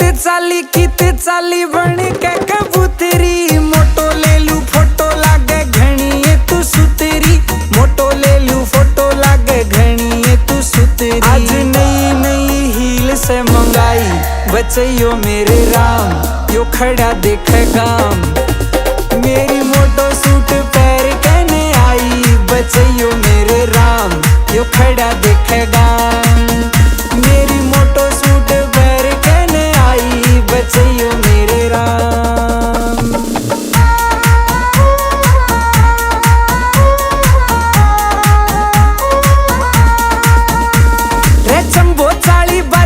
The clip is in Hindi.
किते चाली बन के कबूतरी। मोटो ले लू फोटो लागे घनी ये तू सुतरी। मोटो ले लू फोटो लागे घनी ये तू सुतरी। आज नई नई हील से मंगाई बचैयो मेरे राम, यो खड़ा देखे गाम। मेरी मोटो सूट